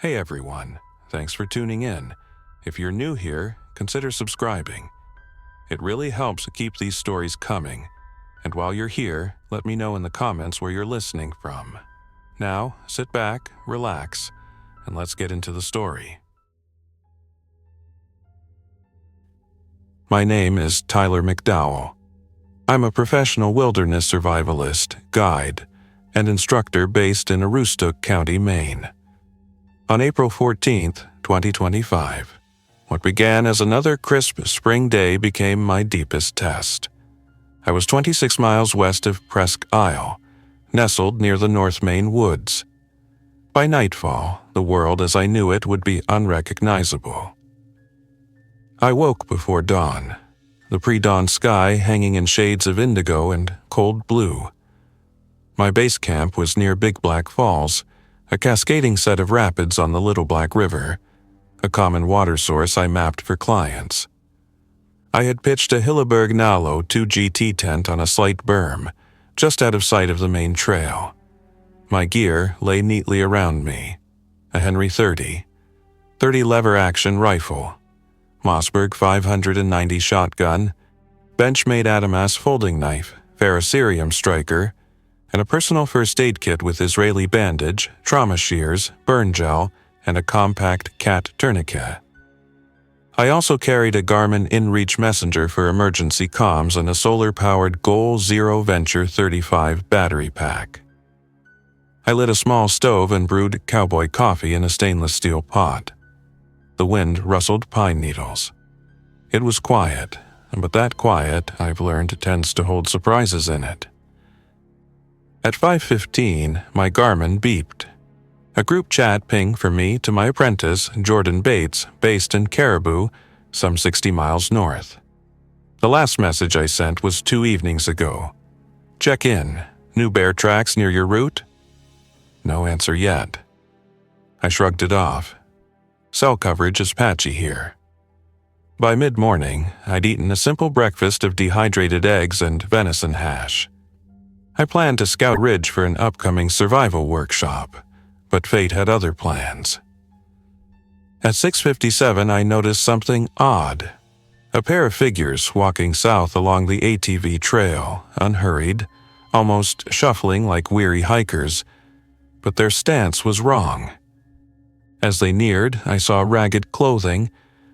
Hey everyone, thanks for tuning in. If you're new here, consider subscribing. It really helps keep these stories coming. And while you're here, let me know in the comments where you're listening from. Now, sit back, relax, and let's get into the story. My name is Tyler McDowell. I'm a professional wilderness survivalist, guide, and instructor based in Aroostook County, Maine. On April 14, 2025, what began as another crisp spring day became my deepest test. I was 26 miles west of Presque Isle, nestled near the North Maine woods. By nightfall, the world as I knew it would be unrecognizable. I woke before dawn, the pre-dawn sky hanging in shades of indigo and cold blue. My base camp was near Big Black Falls, a cascading set of rapids on the Little Black River, a common water source I mapped for clients. I had pitched a Hilleberg Nalo 2GT tent on a slight berm, just out of sight of the main trail. My gear lay neatly around me: a Henry 30 lever-action rifle, Mossberg 590 shotgun, Benchmade Adamas folding knife, Ferrocerium striker, and a personal first aid kit with Israeli bandage, trauma shears, burn gel, and a compact cat tourniquet. I also carried a Garmin InReach messenger for emergency comms and a solar-powered Goal Zero Venture 35 battery pack. I lit a small stove and brewed cowboy coffee in a stainless steel pot. The wind rustled pine needles. It was quiet, but that quiet, I've learned, tends to hold surprises in it. At 5:15, my Garmin beeped. A group chat ping for me to my apprentice, Jordan Bates, based in Caribou, some 60 miles north. The last message I sent was 2 evenings ago. Check in. New bear tracks near your route? No answer yet. I shrugged it off. Cell coverage is patchy here. By mid-morning, I'd eaten a simple breakfast of dehydrated eggs and venison hash. I planned to scout Ridge for an upcoming survival workshop, but fate had other plans. At 6:57, I noticed something odd. A pair of figures walking south along the ATV trail, unhurried, almost shuffling like weary hikers, but their stance was wrong. As they neared, I saw ragged clothing,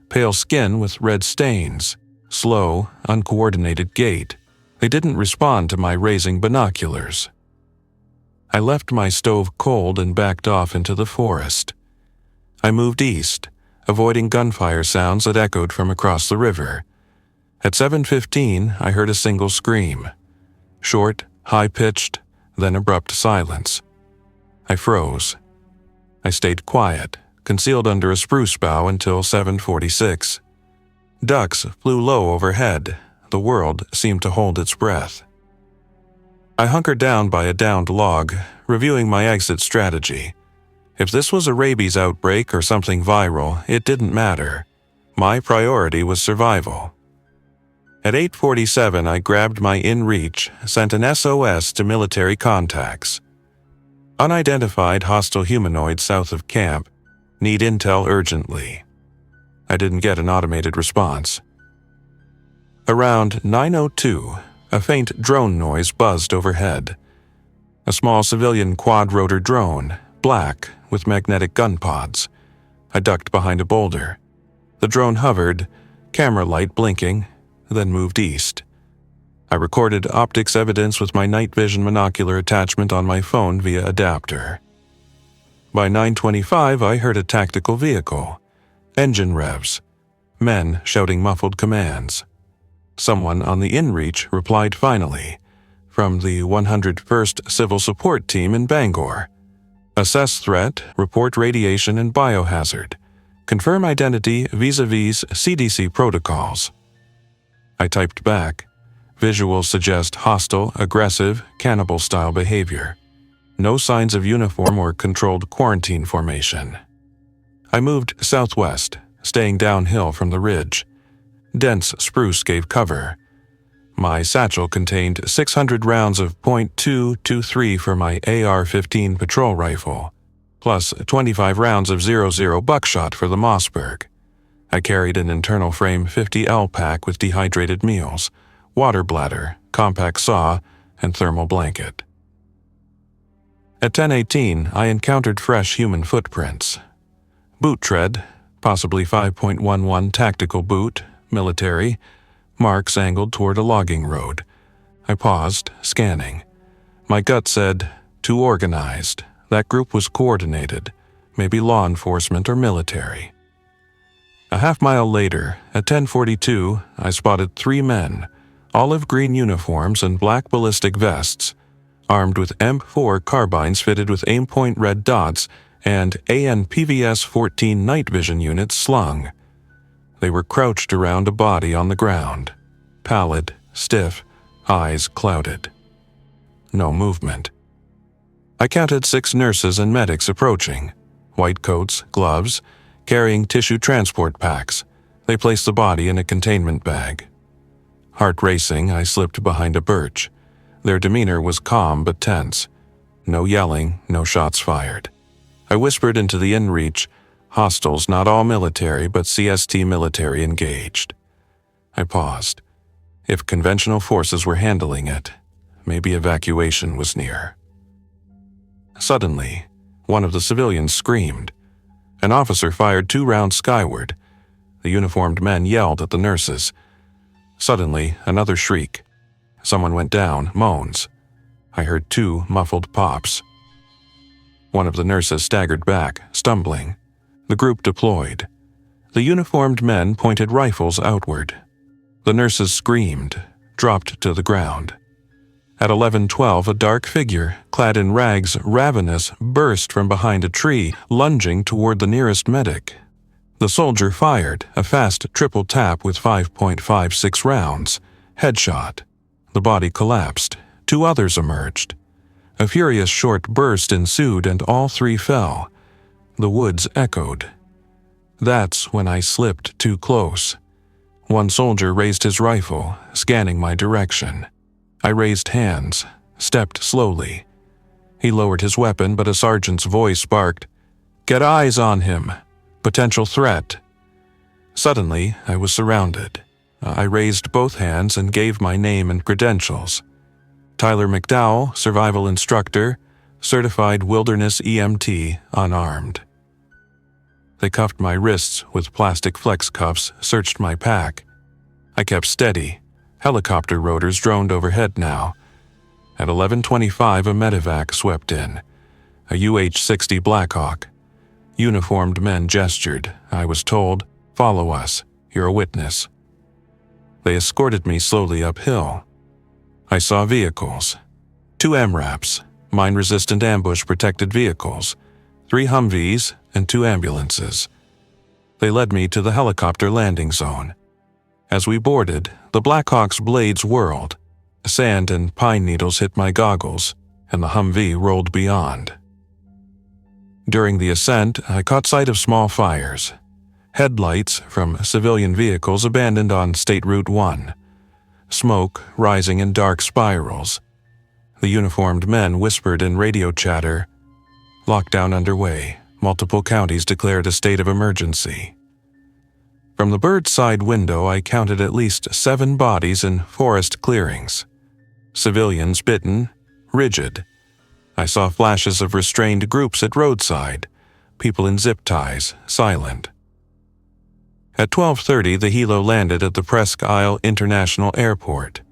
pale skin with red stains, slow, uncoordinated gait. They didn't respond to my raising binoculars. I left my stove cold and backed off into the forest. I moved east, avoiding gunfire sounds that echoed from across the river. At 7:15, I heard a single scream. Short, high-pitched, then abrupt silence. I froze. I stayed quiet, concealed under a spruce bough until 7:46. Ducks flew low overhead. The world seemed to hold its breath. I hunkered down by a downed log, reviewing my exit strategy. If this was a rabies outbreak or something viral, it didn't matter. My priority was survival. At 8:47, I grabbed my InReach, sent an SOS to military contacts. Unidentified hostile humanoid south of camp. Need intel urgently. I didn't get an automated response. Around 9:02, a faint drone noise buzzed overhead. A small civilian quad-rotor drone, black, with magnetic gun pods. I ducked behind a boulder. The drone hovered, camera light blinking, then moved east. I recorded optics evidence with my night vision monocular attachment on my phone via adapter. By 9:25, I heard a tactical vehicle. Engine revs. Men shouting muffled commands. Someone on the InReach replied finally, from the 101st Civil Support Team in Bangor. Assess threat, report radiation and biohazard. Confirm identity vis-a-vis CDC protocols. I typed back. Visuals suggest hostile, aggressive, cannibal-style behavior. No signs of uniform or controlled quarantine formation. I moved southwest, staying downhill from the ridge. Dense spruce gave cover. My satchel contained 600 rounds of .223 for my AR-15 patrol rifle, plus 25 rounds of .00 buckshot for the Mossberg. I carried an internal frame 50L pack with dehydrated meals, water bladder, compact saw, and thermal blanket. At 10:18, I encountered fresh human footprints. Boot tread, possibly 5.11 tactical boot, military, marks angled toward a logging road. I paused, scanning. My gut said, too organized. That group was coordinated, maybe law enforcement or military. A half-mile later, at 10:42, I spotted 3 men, olive green uniforms and black ballistic vests, armed with M4 carbines fitted with aim-point red dots and AN-PVS-14 night vision units slung. They were crouched around a body on the ground, pallid, stiff, eyes clouded. No movement. I counted 6 nurses and medics approaching, white coats, gloves, carrying tissue transport packs. They placed the body in a containment bag. Heart racing, I slipped behind a birch. Their demeanor was calm but tense. No yelling, no shots fired. I whispered into the inReach, hostiles not all military but CST military engaged. I paused. If conventional forces were handling it, maybe evacuation was near. Suddenly, one of the civilians screamed. An officer fired 2 rounds skyward. The uniformed men yelled at the nurses. Suddenly, another shriek. Someone went down, moans. I heard 2 muffled pops. One of the nurses staggered back, stumbling. The group deployed. The uniformed men pointed rifles outward. The nurses screamed, dropped to the ground. At 11:12, a dark figure, clad in rags, ravenous, burst from behind a tree, lunging toward the nearest medic. The soldier fired, a fast triple tap with 5.56 rounds. Headshot. The body collapsed. 2 others emerged. A furious short burst ensued and all 3 fell. The woods echoed. That's when I slipped too close. One soldier raised his rifle, scanning my direction. I raised hands, stepped slowly. He lowered his weapon, but a sergeant's voice barked, "Get eyes on him! Potential threat!" Suddenly, I was surrounded. I raised both hands and gave my name and credentials. Tyler McDowell, survival instructor, certified wilderness EMT, unarmed. They cuffed my wrists with plastic flex cuffs, searched my pack. I kept steady. Helicopter rotors droned overhead now. At 11:25, a medevac swept in. A UH-60 Blackhawk. Uniformed men gestured. I was told, "Follow us. You're a witness." They escorted me slowly uphill. I saw vehicles. 2 MRAPs, mine-resistant ambush-protected vehicles, 3 Humvees, and 2 ambulances. They led me to the helicopter landing zone. As we boarded, the Blackhawk's blades whirled. Sand and pine needles hit my goggles, and the Humvee rolled beyond. During the ascent, I caught sight of small fires. Headlights from civilian vehicles abandoned on State Route 1. Smoke rising in dark spirals. The uniformed men whispered in radio chatter, "Lockdown underway. Multiple counties declared a state of emergency." From the bird's side window, I counted at least 7 bodies in forest clearings. Civilians bitten, rigid. I saw flashes of restrained groups at roadside, people in zip ties, silent. At 12:30, the helo landed at the Presque Isle International Airport.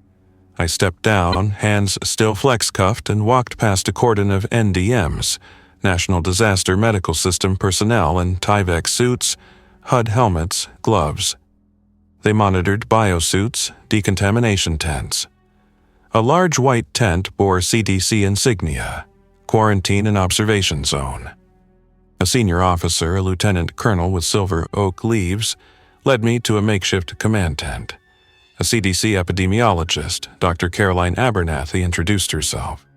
I stepped down, hands still flex-cuffed, and walked past a cordon of NDMs, National Disaster Medical System personnel in Tyvek suits, HUD helmets, gloves. They monitored biosuits, decontamination tents. A large white tent bore CDC insignia, quarantine and observation zone. A senior officer, a lieutenant colonel with silver oak leaves, led me to a makeshift command tent. A CDC epidemiologist, Dr. Caroline Abernathy, introduced herself.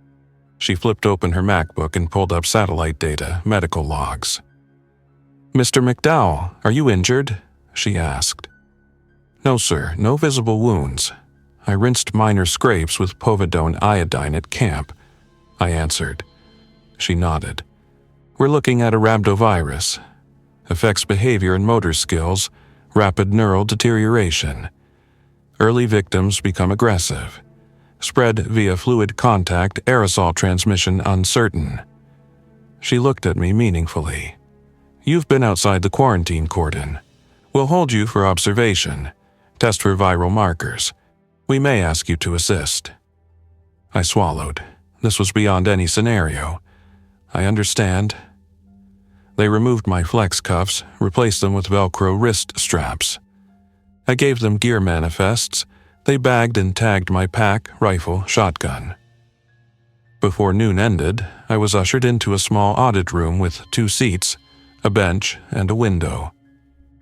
She flipped open her MacBook and pulled up satellite data, medical logs. "Mr. McDowell, are you injured?" she asked. "No, sir, no visible wounds. I rinsed minor scrapes with povidone iodine at camp," I answered. She nodded. We're looking at a rhabdovirus. Affects behavior and motor skills, rapid neural deterioration. Early victims become aggressive. Spread via fluid contact, aerosol transmission uncertain. She looked at me meaningfully. You've been outside the quarantine cordon. We'll hold you for observation. Test for viral markers. We may ask you to assist. I swallowed. This was beyond any scenario. I understand. They removed my flex cuffs, replaced them with Velcro wrist straps. I gave them gear manifests. They bagged and tagged my pack, rifle, shotgun. Before noon ended, I was ushered into a small audit room with 2 seats, a bench, and a window.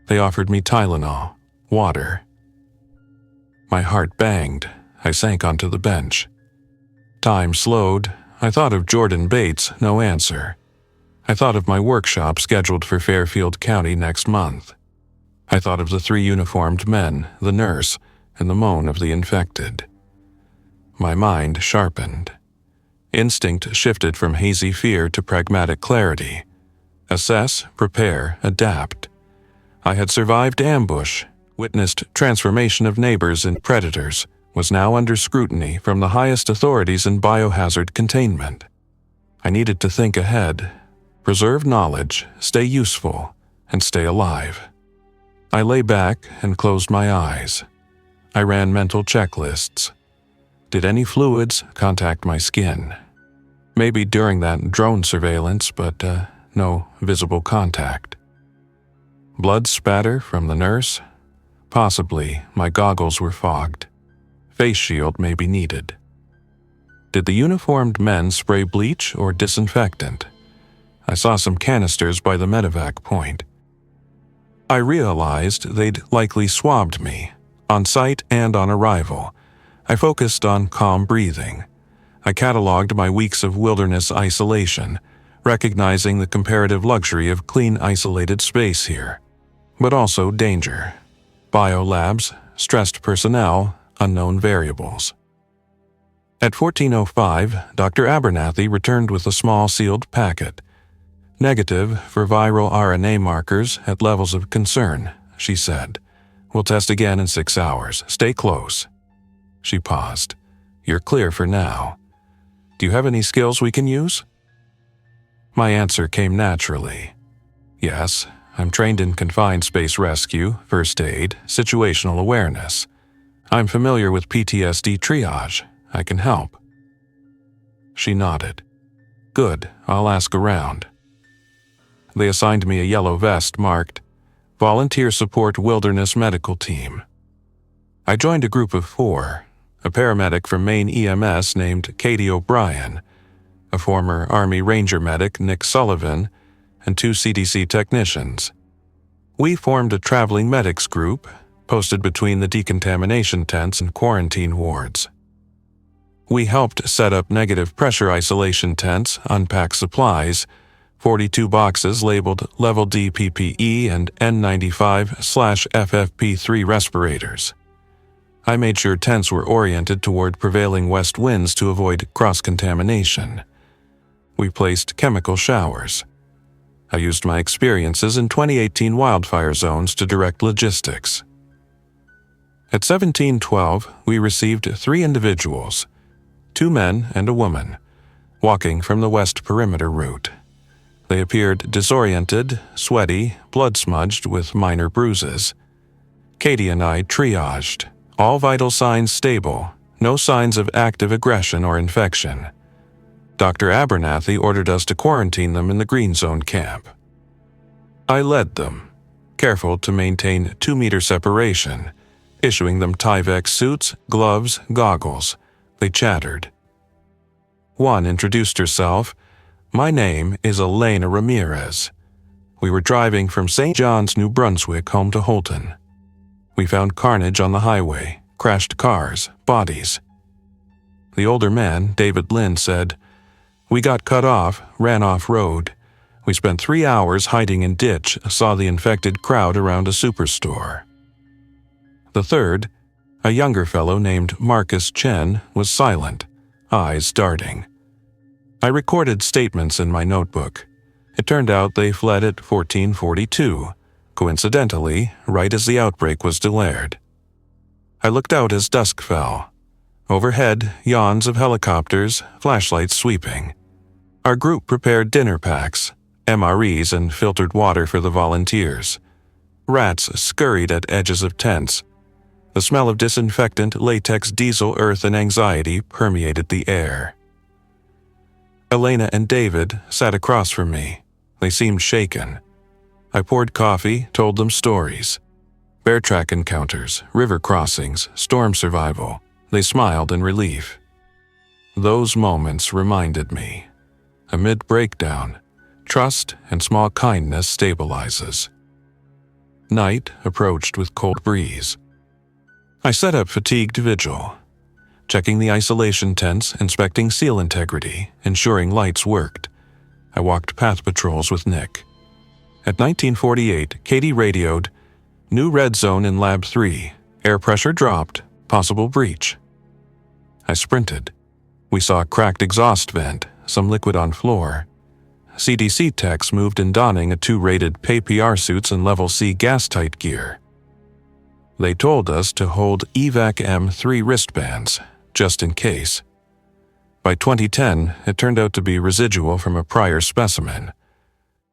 They offered me Tylenol, water. My heart banged. I sank onto the bench. Time slowed. I thought of Jordan Bates, no answer. I thought of my workshop scheduled for Fairfield County next month. I thought of the 3 uniformed men, the nurse, and the moan of the infected. My mind sharpened. Instinct shifted from hazy fear to pragmatic clarity. Assess, prepare, adapt. I had survived ambush, witnessed transformation of neighbors into predators, was now under scrutiny from the highest authorities in biohazard containment. I needed to think ahead, preserve knowledge, stay useful, and stay alive. I lay back and closed my eyes. I ran mental checklists. Did any fluids contact my skin? Maybe during that drone surveillance, but no visible contact. Blood spatter from the nurse? Possibly my goggles were fogged. Face shield may be needed. Did the uniformed men spray bleach or disinfectant? I saw some canisters by the medevac point. I realized they'd likely swabbed me, on site and on arrival. I focused on calm breathing. I cataloged my weeks of wilderness isolation, recognizing the comparative luxury of clean, isolated space here, but also danger. Biolabs, stressed personnel, unknown variables. At 14:05, Dr. Abernathy returned with a small sealed packet. Negative for viral RNA markers at levels of concern, she said. We'll test again in 6 hours. Stay close. She paused. You're clear for now. Do you have any skills we can use? My answer came naturally. Yes, I'm trained in confined space rescue, first aid, situational awareness. I'm familiar with PTSD triage. I can help. She nodded. Good, I'll ask around. They assigned me a yellow vest marked Volunteer Support Wilderness Medical Team. I joined a group of 4, a paramedic from Maine EMS named Katie O'Brien, a former Army Ranger medic Nick Sullivan, and 2 CDC technicians. We formed a traveling medics group, posted between the decontamination tents and quarantine wards. We helped set up negative pressure isolation tents, unpack supplies, 42 boxes labeled Level D PPE and N95/FFP3 respirators. I made sure tents were oriented toward prevailing west winds to avoid cross-contamination. We placed chemical showers. I used my experiences in 2018 wildfire zones to direct logistics. At 17:12, we received 3 individuals, 2 men and a woman, walking from the west perimeter route. They appeared disoriented, sweaty, blood-smudged with minor bruises. Katie and I triaged. All vital signs stable, no signs of active aggression or infection. Dr. Abernathy ordered us to quarantine them in the Green Zone camp. I led them, careful to maintain 2-meter separation, issuing them Tyvek suits, gloves, goggles. They chattered. One introduced herself. My name is Elena Ramirez. We were driving from St. John's, New Brunswick, home to Holton. We found carnage on the highway, crashed cars, bodies. The older man, David Lynn, said, We got cut off, ran off-road. We spent 3 hours hiding in ditch, saw the infected crowd around a superstore. The third, a younger fellow named Marcus Chen, was silent, eyes darting. I recorded statements in my notebook. It turned out they fled at 1442, coincidentally, right as the outbreak was declared. I looked out as dusk fell. Overhead, yawns of helicopters, flashlights sweeping. Our group prepared dinner packs, MREs, and filtered water for the volunteers. Rats scurried at edges of tents. The smell of disinfectant, latex, diesel, earth, and anxiety permeated the air. Elena and David sat across from me. They seemed shaken. I poured coffee, told them stories. Bear track encounters, river crossings, storm survival. They smiled in relief. Those moments reminded me. Amid breakdown, trust and small kindness stabilizes. Night approached with cold breeze. I set up fatigued vigil, checking the isolation tents, inspecting seal integrity, ensuring lights worked. I walked path patrols with Nick. At 1948, Katie radioed, "New red zone in Lab 3. Air pressure dropped. Possible breach." I sprinted. We saw a cracked exhaust vent, some liquid on floor. CDC techs moved in donning a 2-rated PAPR suits and level C gas-tight gear. They told us to hold evac M3 wristbands, just in case. By 2010, it turned out to be residual from a prior specimen.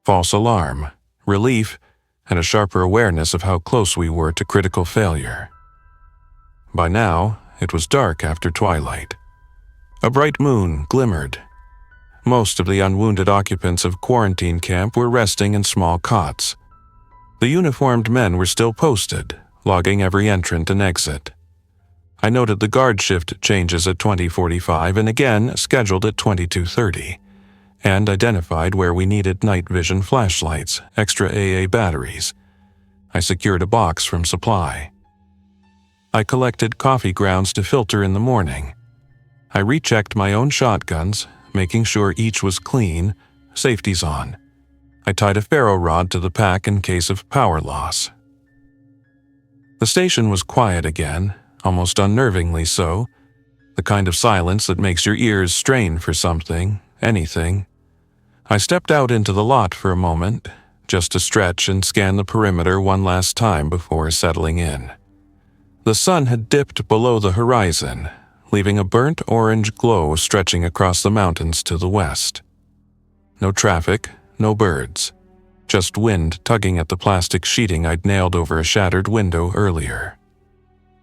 False alarm, relief, and a sharper awareness of how close we were to critical failure. By now, it was dark after twilight. A bright moon glimmered. Most of the unwounded occupants of quarantine camp were resting in small cots. The uniformed men were still posted, logging every entrant and exit. I noted the guard shift changes at 20:45 and again scheduled at 22:30, and identified where we needed night vision flashlights, extra AA batteries. I secured a box from supply. I collected coffee grounds to filter in the morning. I rechecked my own shotguns, making sure each was clean, safety's on. I tied a ferro rod to the pack in case of power loss. The station was quiet again, almost unnervingly so, the kind of silence that makes your ears strain for something, anything. I stepped out into the lot for a moment, just to stretch and scan the perimeter one last time before settling in. The sun had dipped below the horizon, leaving a burnt orange glow stretching across the mountains to the west. No traffic, no birds, just wind tugging at the plastic sheeting I'd nailed over a shattered window earlier.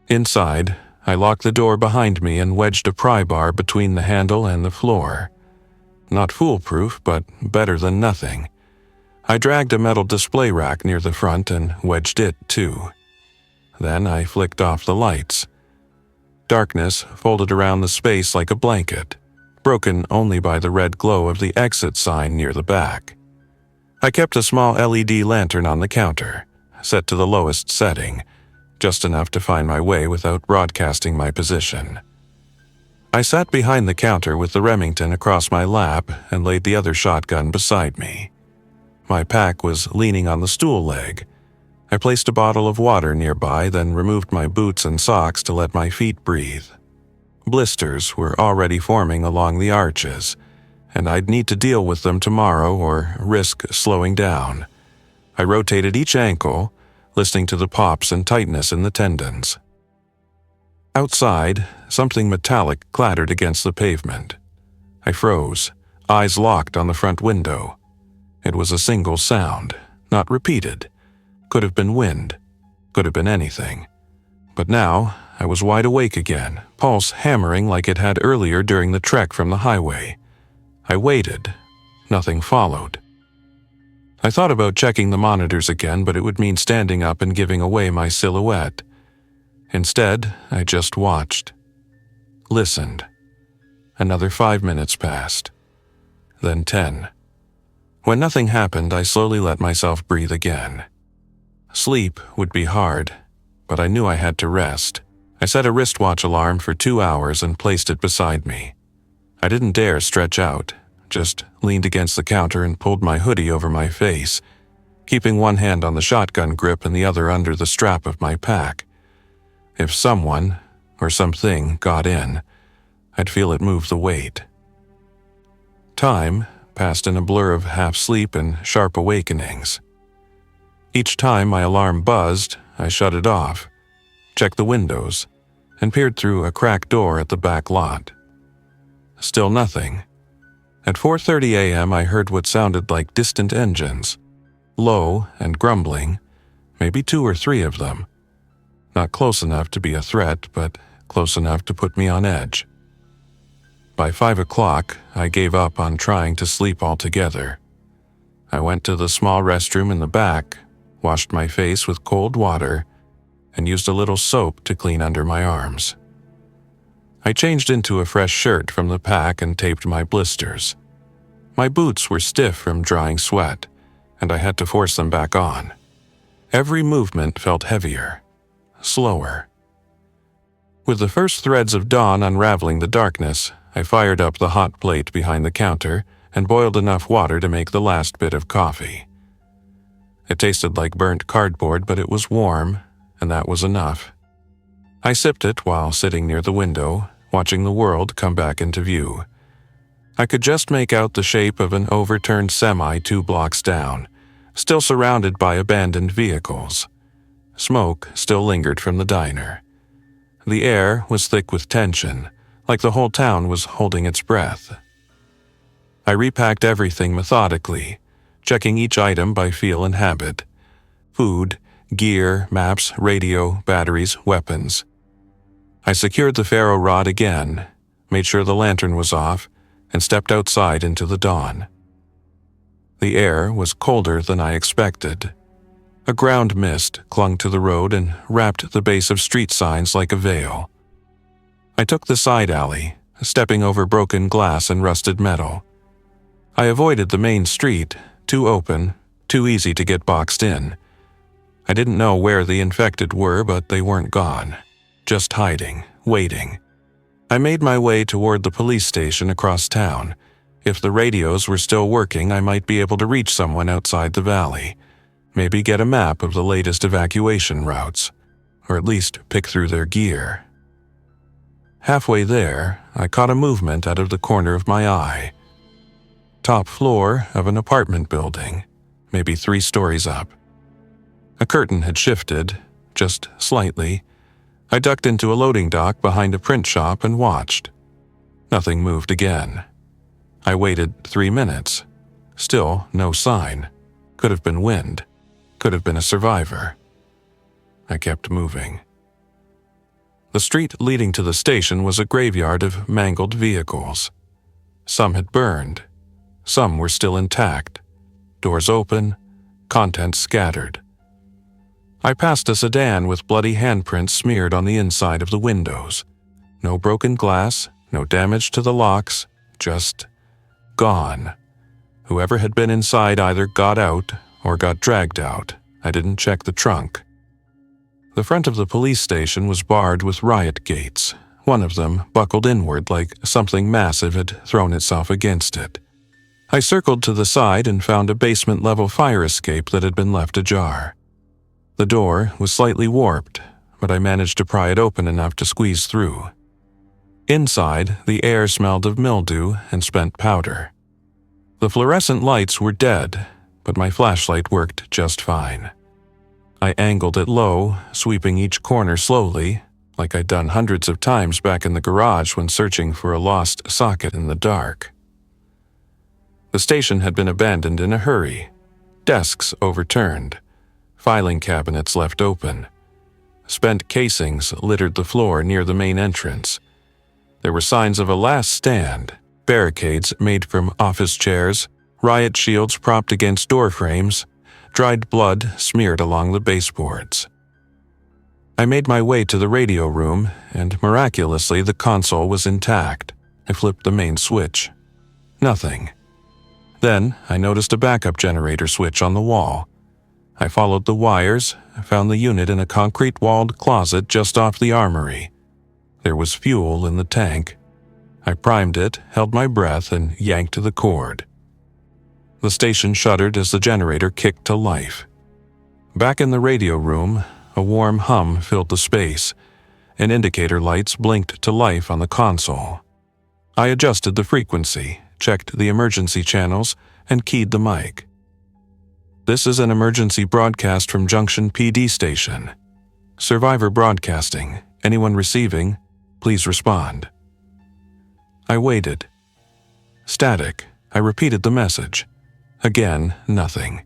Inside, I locked the door behind me and wedged a pry bar between the handle and the floor. Not foolproof, but better than nothing. I dragged a metal display rack near the front and wedged it too. Then I flicked off the lights. Darkness folded around the space like a blanket, broken only by the red glow of the exit sign near the back. I kept a small LED lantern on the counter, set to the lowest setting, just enough to find my way without broadcasting my position. I sat behind the counter with the Remington across my lap and laid the other shotgun beside me. My pack was leaning on the stool leg. I placed a bottle of water nearby, then removed my boots and socks to let my feet breathe. Blisters were already forming along the arches, and I'd need to deal with them tomorrow or risk slowing down. I rotated each ankle, listening to the pops and tightness in the tendons. Outside, something metallic clattered against the pavement. I froze, eyes locked on the front window. It was a single sound, not repeated. Could have been wind, could have been anything. But now, I was wide awake again, pulse hammering like it had earlier during the trek from the highway. I waited. Nothing followed. I thought about checking the monitors again, but it would mean standing up and giving away my silhouette. Instead, I just watched. Listened. Another 5 minutes passed. Then 10. When nothing happened, I slowly let myself breathe again. Sleep would be hard, but I knew I had to rest. I set a wristwatch alarm for 2 hours and placed it beside me. I didn't dare stretch out, just leaned against the counter and pulled my hoodie over my face, keeping one hand on the shotgun grip and the other under the strap of my pack. If someone, or something, got in, I'd feel it move the weight. Time passed in a blur of half-sleep and sharp awakenings. Each time my alarm buzzed, I shut it off, checked the windows, and peered through a cracked door at the back lot. Still nothing. At 4:30 a.m. I heard what sounded like distant engines, low and grumbling, maybe 2 or 3 of them. Not close enough to be a threat, but close enough to put me on edge. By 5 o'clock, I gave up on trying to sleep altogether. I went to the small restroom in the back, washed my face with cold water, and used a little soap to clean under my arms. I changed into a fresh shirt from the pack and taped my blisters. My boots were stiff from drying sweat, and I had to force them back on. Every movement felt heavier, slower. With the first threads of dawn unraveling the darkness, I fired up the hot plate behind the counter and boiled enough water to make the last bit of coffee. It tasted like burnt cardboard, but it was warm, and that was enough. I sipped it while sitting near the window, watching the world come back into view. I could just make out the shape of an overturned semi 2 blocks down, still surrounded by abandoned vehicles. Smoke still lingered from the diner. The air was thick with tension, like the whole town was holding its breath. I repacked everything methodically, checking each item by feel and habit. Food, gear, maps, radio, batteries, weapons. I secured the ferro rod again, made sure the lantern was off, and stepped outside into the dawn. The air was colder than I expected. A ground mist clung to the road and wrapped the base of street signs like a veil. I took the side alley, stepping over broken glass and rusted metal. I avoided the main street, too open, too easy to get boxed in. I didn't know where the infected were, but they weren't gone, just hiding, waiting. I made my way toward the police station across town. If the radios were still working, I might be able to reach someone outside the valley, maybe get a map of the latest evacuation routes, or at least pick through their gear. Halfway there, I caught a movement out of the corner of my eye. Top floor of an apartment building, maybe 3 stories up. A curtain had shifted, just slightly. I ducked into a loading dock behind a print shop and watched. Nothing moved again. I waited 3 minutes. Still no sign. Could have been wind. Could have been a survivor. I kept moving. The street leading to the station was a graveyard of mangled vehicles. Some had burned. Some were still intact. Doors open, contents scattered. I passed a sedan with bloody handprints smeared on the inside of the windows. No broken glass, no damage to the locks, just gone. Whoever had been inside either got out or got dragged out. I didn't check the trunk. The front of the police station was barred with riot gates. One of them buckled inward like something massive had thrown itself against it. I circled to the side and found a basement-level fire escape that had been left ajar. The door was slightly warped, but I managed to pry it open enough to squeeze through. Inside, the air smelled of mildew and spent powder. The fluorescent lights were dead, but my flashlight worked just fine. I angled it low, sweeping each corner slowly, like I'd done hundreds of times back in the garage when searching for a lost socket in the dark. The station had been abandoned in a hurry. Desks overturned. Filing cabinets left open. Spent casings littered the floor near the main entrance. There were signs of a last stand, barricades made from office chairs, riot shields propped against door frames, dried blood smeared along the baseboards. I made my way to the radio room, and miraculously the console was intact. I flipped the main switch. Nothing. Then I noticed a backup generator switch on the wall. I followed the wires, found the unit in a concrete-walled closet just off the armory. There was fuel in the tank. I primed it, held my breath, and yanked the cord. The station shuddered as the generator kicked to life. Back in the radio room, a warm hum filled the space, and indicator lights blinked to life on the console. I adjusted the frequency, checked the emergency channels, and keyed the mic. "This is an emergency broadcast from Junction PD station. Survivor broadcasting. Anyone receiving, please respond." I waited. Static. I repeated the message. Again, nothing.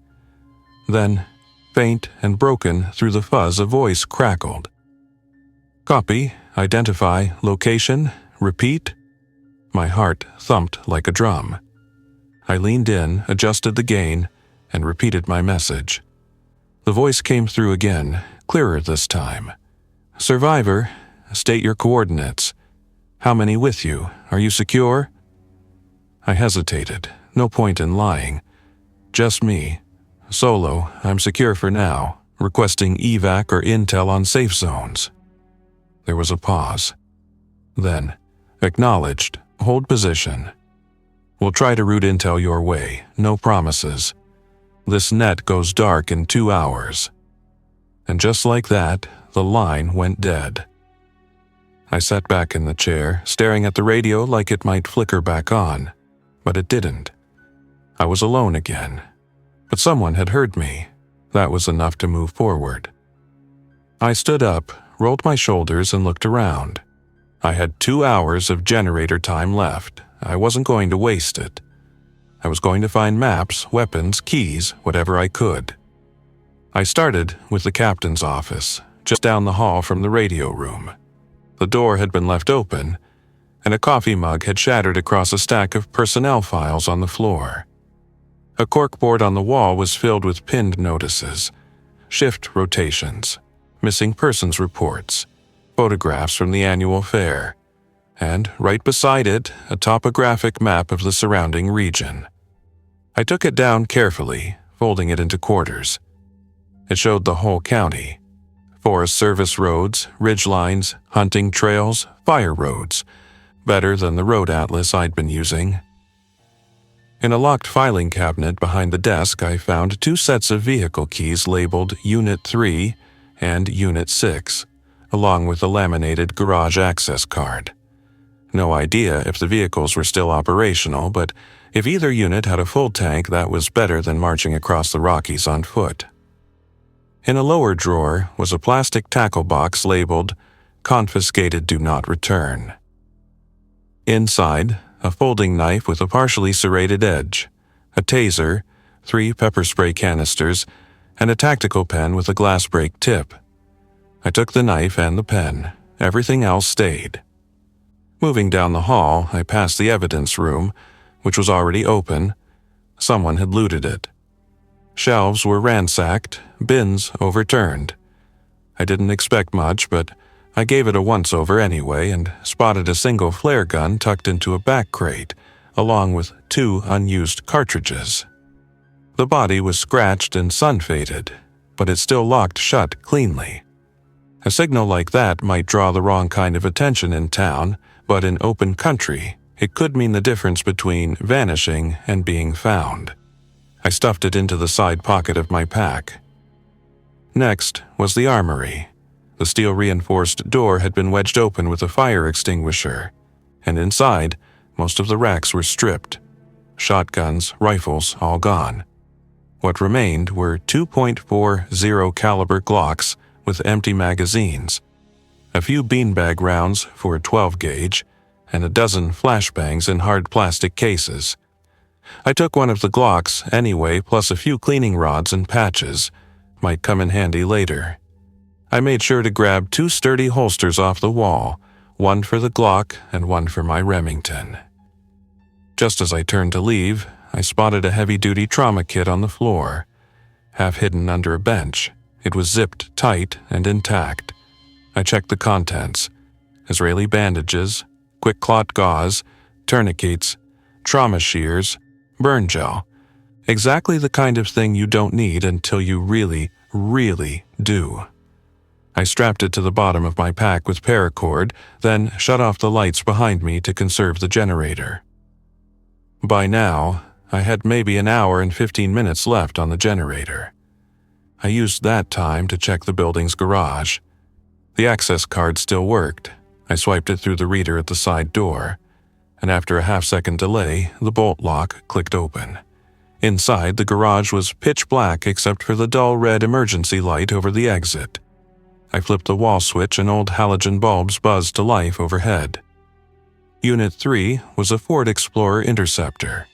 Then, faint and broken through the fuzz, a voice crackled. "Copy, identify, location, repeat." My heart thumped like a drum. I leaned in, adjusted the gain, and repeated my message. The voice came through again, clearer this time. "Survivor, state your coordinates. How many with you? Are you secure?" I hesitated. No point in lying. "Just me. Solo, I'm secure for now, requesting evac or intel on safe zones." There was a pause. Then, "Acknowledged. Hold position. We'll try to route intel your way. No promises. This net goes dark in 2 hours." And just like that, the line went dead. I sat back in the chair, staring at the radio like it might flicker back on, but it didn't. I was alone again. But someone had heard me. That was enough to move forward. I stood up, rolled my shoulders, and looked around. I had 2 hours of generator time left. I wasn't going to waste it. I was going to find maps, weapons, keys, whatever I could. I started with the captain's office, just down the hall from the radio room. The door had been left open, and a coffee mug had shattered across a stack of personnel files on the floor. A corkboard on the wall was filled with pinned notices, shift rotations, missing persons reports, photographs from the annual fair, and right beside it, a topographic map of the surrounding region. I took it down carefully, folding it into quarters. It showed the whole county. Forest Service roads, ridgelines, hunting trails, fire roads. Better than the road atlas I'd been using. In a locked filing cabinet behind the desk, I found 2 sets of vehicle keys labeled Unit 3 and Unit 6, along with a laminated garage access card. No idea if the vehicles were still operational, but if either unit had a full tank, that was better than marching across the Rockies on foot. In a lower drawer was a plastic tackle box labeled Confiscated Do Not Return. Inside, a folding knife with a partially serrated edge, a taser, 3 pepper spray canisters, and a tactical pen with a glass break tip. I took the knife and the pen. Everything else stayed. Moving down the hall, I passed the evidence room, which was already open. Someone had looted it. Shelves were ransacked, bins overturned. I didn't expect much, but I gave it a once-over anyway and spotted a single flare gun tucked into a back crate, along with 2 unused cartridges. The body was scratched and sun-faded, but it still locked shut cleanly. A signal like that might draw the wrong kind of attention in town, but in open country, it could mean the difference between vanishing and being found. I stuffed it into the side pocket of my pack. Next was the armory. The steel-reinforced door had been wedged open with a fire extinguisher, and inside, most of the racks were stripped. Shotguns, rifles, all gone. What remained were 2.40 caliber Glocks with empty magazines, a few beanbag rounds for a 12 gauge, and a dozen flashbangs in hard plastic cases. I took one of the Glocks anyway, plus a few cleaning rods and patches. Might come in handy later. I made sure to grab 2 sturdy holsters off the wall, one for the Glock and one for my Remington. Just as I turned to leave, I spotted a heavy-duty trauma kit on the floor, half hidden under a bench. It was zipped tight and intact. I checked the contents: Israeli bandages, quick clot gauze, tourniquets, trauma shears, burn gel. Exactly the kind of thing you don't need until you really, really do. I strapped it to the bottom of my pack with paracord, then shut off the lights behind me to conserve the generator. By now, I had maybe an hour and 15 minutes left on the generator. I used that time to check the building's garage. The access card still worked. I swiped it through the reader at the side door. and after a half-second delay, the bolt lock clicked open. Inside, the garage was pitch black except for the dull red emergency light over the exit. I flipped the wall switch and old halogen bulbs buzzed to life overhead. Unit 3 was a Ford Explorer Interceptor.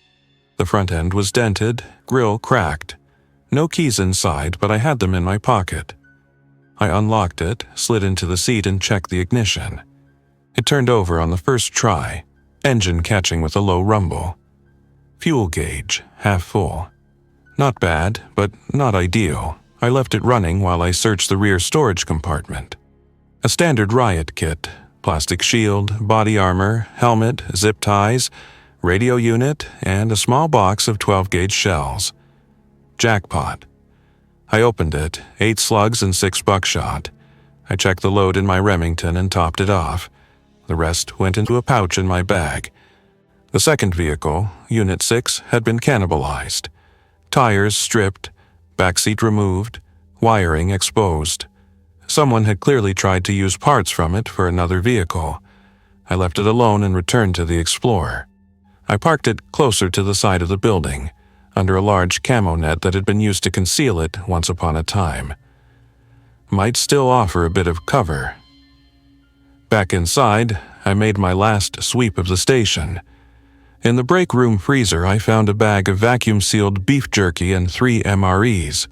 The front end was dented, grille cracked. No keys inside, but I had them in my pocket. I unlocked it, slid into the seat and checked the ignition. It turned over on the first try, engine catching with a low rumble. Fuel gauge, half full. Not bad, but not ideal. I left it running while I searched the rear storage compartment. A standard riot kit, plastic shield, body armor, helmet, zip ties, radio unit, and a small box of 12-gauge shells. Jackpot. I opened it, 8 slugs and 6 buckshot. I checked the load in my Remington and topped it off. The rest went into a pouch in my bag. The second vehicle, Unit 6, had been cannibalized. Tires stripped, backseat removed, wiring exposed. Someone had clearly tried to use parts from it for another vehicle. I left it alone and returned to the Explorer. I parked it closer to the side of the building, under a large camo net that had been used to conceal it once upon a time. Might still offer a bit of cover. Back inside, I made my last sweep of the station. In the break room freezer, I found a bag of vacuum-sealed beef jerky and 3 MREs.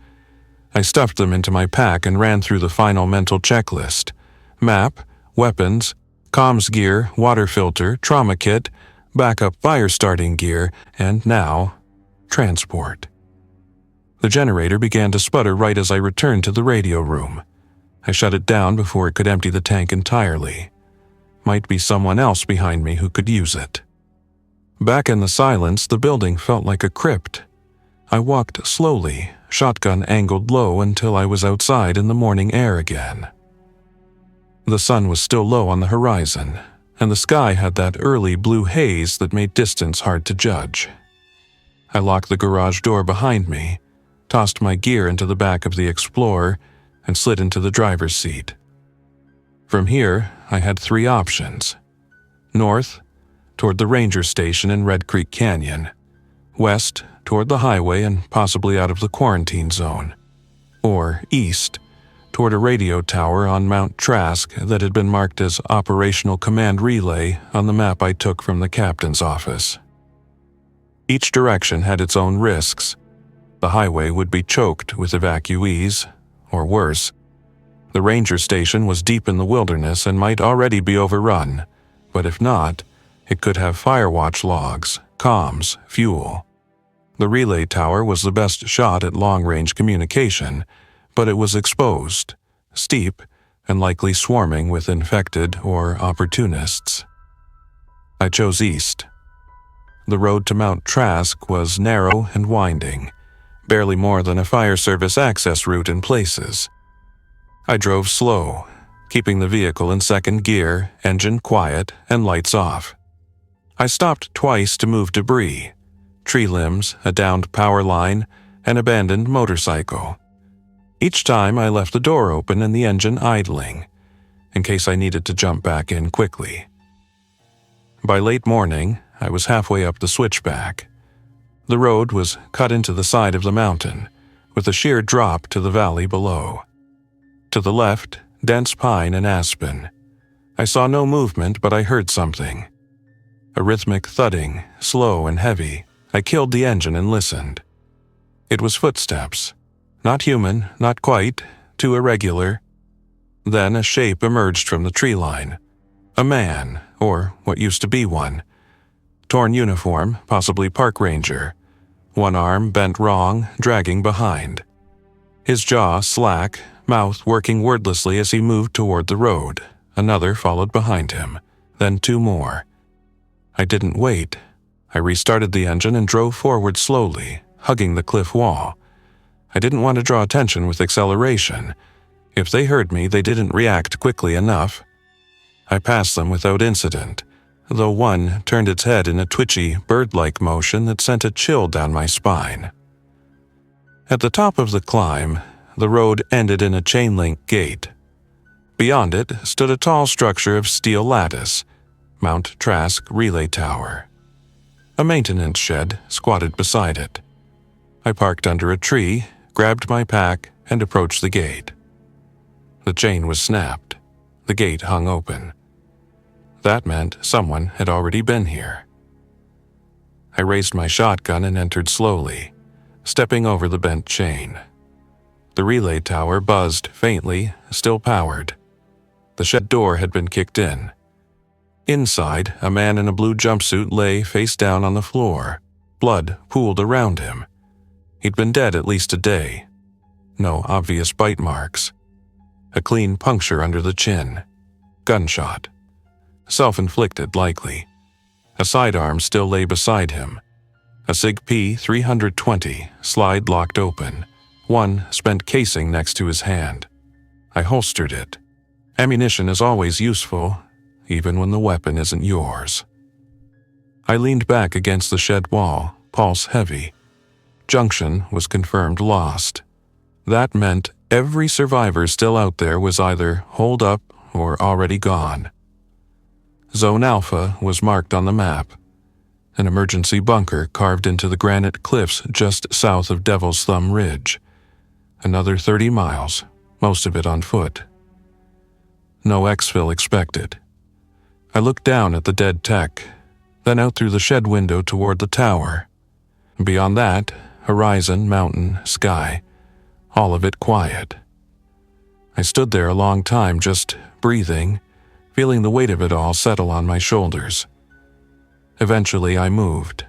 I stuffed them into my pack and ran through the final mental checklist. Map, weapons, comms gear, water filter, trauma kit, backup fire starting gear, and now, transport. The generator began to sputter right as I returned to the radio room. I shut it down before it could empty the tank entirely. Might be someone else behind me who could use it. Back in the silence, the building felt like a crypt. I walked slowly, shotgun angled low until I was outside in the morning air again. The sun was still low on the horizon, and the sky had that early blue haze that made distance hard to judge. I locked the garage door behind me, tossed my gear into the back of the Explorer, and slid into the driver's seat. From here, I had 3 options. North, toward the ranger station in Red Creek Canyon. West, toward the highway and possibly out of the quarantine zone. Or east, toward a radio tower on Mount Trask that had been marked as Operational Command Relay on the map I took from the captain's office. Each direction had its own risks. The highway would be choked with evacuees, or worse. The ranger station was deep in the wilderness and might already be overrun, but if not, it could have firewatch logs, comms, fuel. The relay tower was the best shot at long-range communication, but it was exposed, steep, and likely swarming with infected or opportunists. I chose east. The road to Mount Trask was narrow and winding, barely more than a fire service access route in places. I drove slow, keeping the vehicle in second gear, engine quiet, and lights off. I stopped twice to move debris, tree limbs, a downed power line, an abandoned motorcycle. Each time I left the door open and the engine idling, in case I needed to jump back in quickly. By late morning, I was halfway up the switchback. The road was cut into the side of the mountain, with a sheer drop to the valley below. To the left, dense pine and aspen. I saw no movement, but I heard something. A rhythmic thudding, slow and heavy. I killed the engine and listened. It was footsteps. Not human, not quite, too irregular. Then a shape emerged from the tree line. A man, or what used to be one. Torn uniform, possibly park ranger. One arm bent wrong, dragging behind. His jaw slack, mouth working wordlessly as he moved toward the road. Another followed behind him, then 2 more. I didn't wait. I restarted the engine and drove forward slowly, hugging the cliff wall. I didn't want to draw attention with acceleration. If they heard me, they didn't react quickly enough. I passed them without incident, though one turned its head in a twitchy, bird-like motion that sent a chill down my spine. At the top of the climb, the road ended in a chain-link gate. Beyond it stood a tall structure of steel lattice, Mount Trask Relay Tower. A maintenance shed squatted beside it. I parked under a tree, grabbed my pack, and approached the gate. The chain was snapped. The gate hung open. That meant someone had already been here. I raised my shotgun and entered slowly, stepping over the bent chain. The relay tower buzzed faintly, still powered. The shed door had been kicked in. Inside, a man in a blue jumpsuit lay face down on the floor. Blood pooled around him. He'd been dead at least a day. No obvious bite marks. A clean puncture under the chin. Gunshot. Self-inflicted, likely. A sidearm still lay beside him. A Sig P-320 slide locked open, one spent casing next to his hand. I holstered it. Ammunition is always useful, even when the weapon isn't yours. I leaned back against the shed wall, pulse heavy. Junction was confirmed lost. That meant every survivor still out there was either holed up or already gone. Zone Alpha was marked on the map. An emergency bunker carved into the granite cliffs just south of Devil's Thumb Ridge. Another 30 miles, most of it on foot. No exfil expected. I looked down at the dead tech, then out through the shed window toward the tower. Beyond that, horizon, mountain, sky, all of it quiet. I stood there a long time just breathing, feeling the weight of it all settle on my shoulders. Eventually I moved.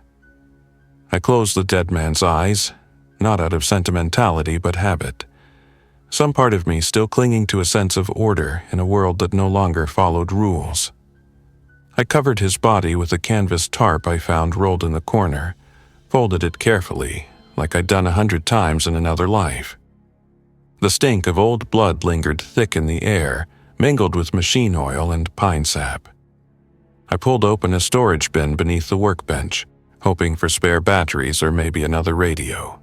I closed the dead man's eyes, not out of sentimentality but habit. Some part of me still clinging to a sense of order in a world that no longer followed rules. I covered his body with a canvas tarp I found rolled in the corner, folded it carefully, like I'd done 100 times in another life. The stink of old blood lingered thick in the air, mingled with machine oil and pine sap. I pulled open a storage bin beneath the workbench, hoping for spare batteries or maybe another radio.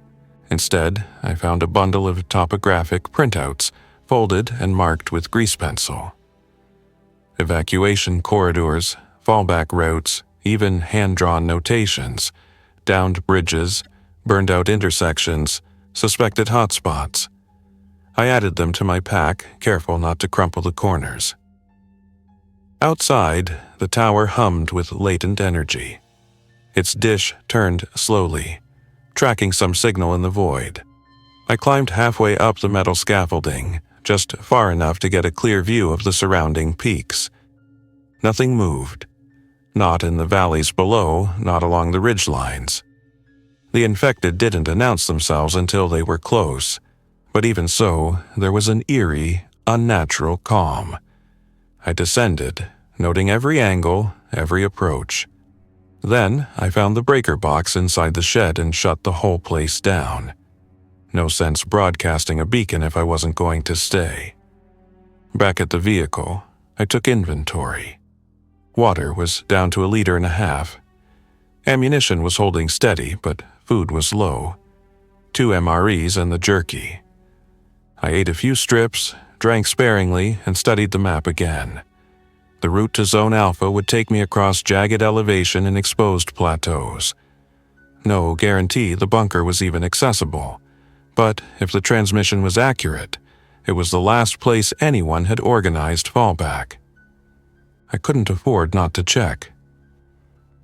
Instead, I found a bundle of topographic printouts, folded and marked with grease pencil. Evacuation corridors, fallback routes, even hand-drawn notations, downed bridges, burned-out intersections, suspected hotspots. I added them to my pack, careful not to crumple the corners. Outside, the tower hummed with latent energy. Its dish turned slowly, tracking some signal in the void. I climbed halfway up the metal scaffolding, just far enough to get a clear view of the surrounding peaks. Nothing moved. Not in the valleys below, not along the ridgelines. The infected didn't announce themselves until they were close, but even so, there was an eerie, unnatural calm. I descended, noting every angle, every approach. Then I found the breaker box inside the shed and shut the whole place down. No sense broadcasting a beacon if I wasn't going to stay. Back at the vehicle, I took inventory. Water was down to 1.5 liters. Ammunition was holding steady, but food was low. 2 MREs and the jerky. I ate a few strips, drank sparingly, and studied the map again. The route to Zone Alpha would take me across jagged elevation and exposed plateaus. No guarantee the bunker was even accessible, but if the transmission was accurate, it was the last place anyone had organized fallback. I couldn't afford not to check.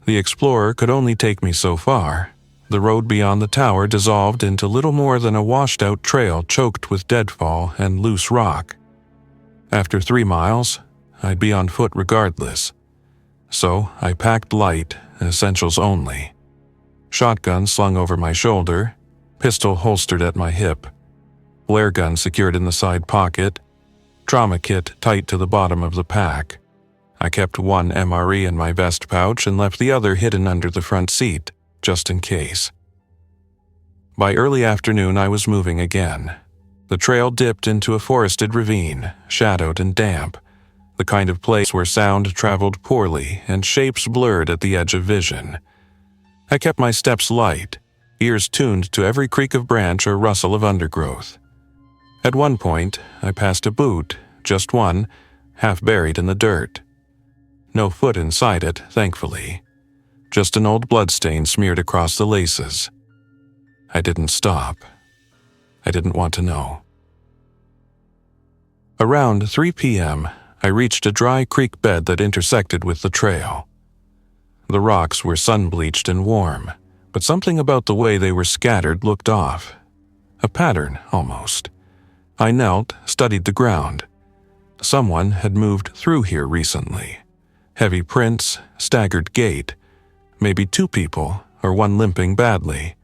The Explorer could only take me so far. The road beyond the tower dissolved into little more than a washed-out trail choked with deadfall and loose rock. After 3 miles, I'd be on foot regardless. So I packed light, essentials only. Shotgun slung over my shoulder, pistol holstered at my hip, flare gun secured in the side pocket, trauma kit tight to the bottom of the pack. I kept 1 MRE in my vest pouch and left the other hidden under the front seat, just in case. By early afternoon, I was moving again. The trail dipped into a forested ravine, shadowed and damp, the kind of place where sound traveled poorly and shapes blurred at the edge of vision. I kept my steps light, ears tuned to every creak of branch or rustle of undergrowth. At one point, I passed a boot, just one, half buried in the dirt. No foot inside it, thankfully. Just an old bloodstain smeared across the laces. I didn't stop. I didn't want to know. Around 3 p.m., I reached a dry creek bed that intersected with the trail. The rocks were sun-bleached and warm, but something about the way they were scattered looked off. A pattern, almost. I knelt, studied the ground. Someone had moved through here recently. Heavy prints, staggered gait. Maybe 2 people, or one limping badly.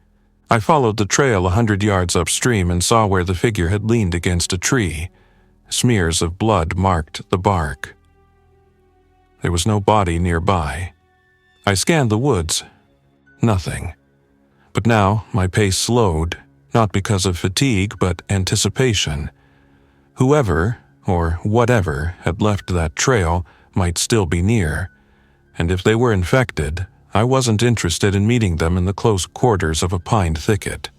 I followed the trail 100 yards upstream and saw where the figure had leaned against a tree. Smears of blood marked the bark. There was no body nearby. I scanned the woods. Nothing. But now my pace slowed, not because of fatigue but anticipation. Whoever, or whatever, had left that trail might still be near, and if they were infected, I wasn't interested in meeting them in the close quarters of a pine thicket.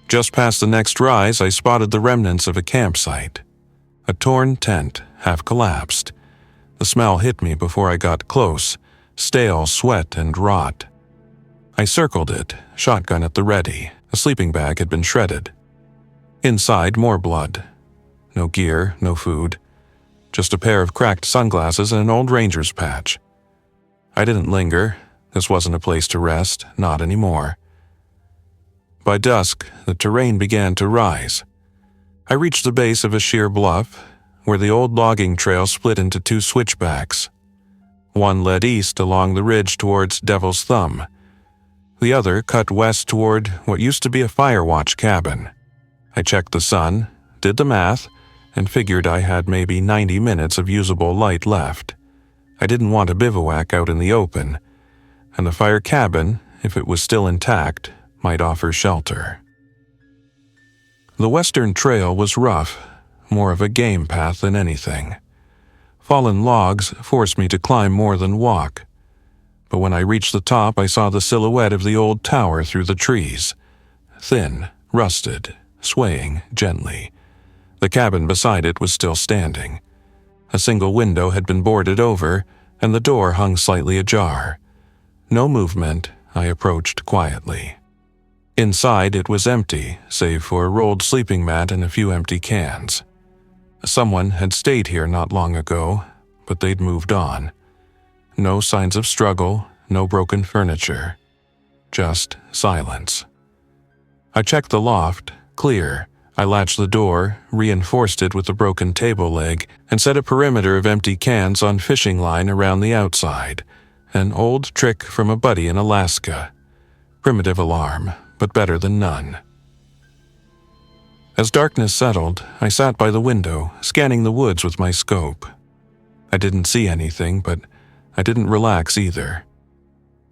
Just past the next rise, I spotted the remnants of a campsite. A torn tent, half collapsed. The smell hit me before I got close, stale sweat and rot. I circled it, shotgun at the ready. A sleeping bag had been shredded. Inside, more blood. No gear, no food. Just a pair of cracked sunglasses and an old ranger's patch. I didn't linger. This wasn't a place to rest, not anymore. By dusk, the terrain began to rise. I reached the base of a sheer bluff, where the old logging trail split into 2 switchbacks. One led east along the ridge towards Devil's Thumb. The other cut west toward what used to be a fire watch cabin. I checked the sun, did the math, and figured I had maybe 90 minutes of usable light left. I didn't want to bivouac out in the open, and the fire cabin, if it was still intact, might offer shelter. The western trail was rough, more of a game path than anything. Fallen logs forced me to climb more than walk. But when I reached the top, I saw the silhouette of the old tower through the trees. Thin, rusted, swaying gently. The cabin beside it was still standing. A single window had been boarded over, and the door hung slightly ajar. No movement, I approached quietly. Inside it was empty, save for a rolled sleeping mat and a few empty cans. Someone had stayed here not long ago, but they'd moved on. No signs of struggle, no broken furniture. Just silence. I checked the loft, clear. I latched the door, reinforced it with a broken table leg, and set a perimeter of empty cans on fishing line around the outside. An old trick from a buddy in Alaska. Primitive alarm, but better than none. As darkness settled, I sat by the window, scanning the woods with my scope. I didn't see anything, but I didn't relax either.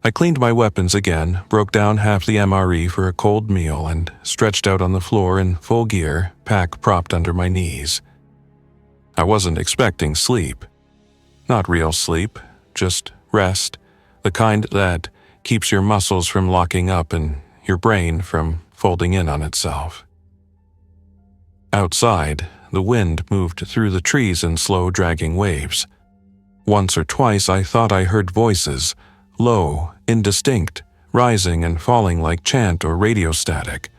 I cleaned my weapons again, broke down half the MRE for a cold meal, and stretched out on the floor in full gear, pack propped under my knees. I wasn't expecting sleep. Not real sleep, just rest, the kind that keeps your muscles from locking up and your brain from folding in on itself. Outside, the wind moved through the trees in slow, dragging waves. Once or twice I thought I heard voices, low, indistinct, rising and falling like chant or radio static.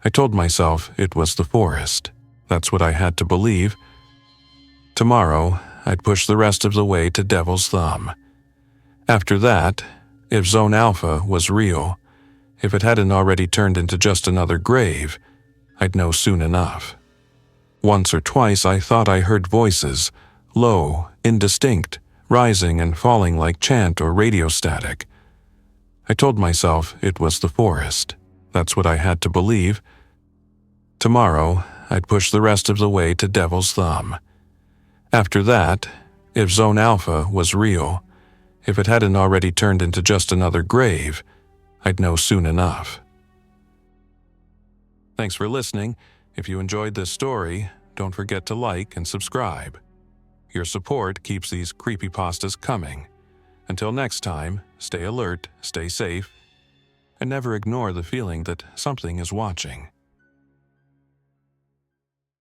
I told myself it was the forest. That's what I had to believe. Tomorrow, I'd push the rest of the way to Devil's Thumb. After that, if Zone Alpha was real, if it hadn't already turned into just another grave, I'd know soon enough. Once or twice I thought I heard voices, low, indistinct, rising and falling like chant or radio static. I told myself it was the forest. That's what I had to believe. Tomorrow, I'd push the rest of the way to Devil's Thumb. After that, if Zone Alpha was real, if it hadn't already turned into just another grave, I'd know soon enough. Thanks for listening. If you enjoyed this story, don't forget to like and subscribe. Your support keeps these creepypastas coming. Until next time, stay alert, stay safe, and never ignore the feeling that something is watching.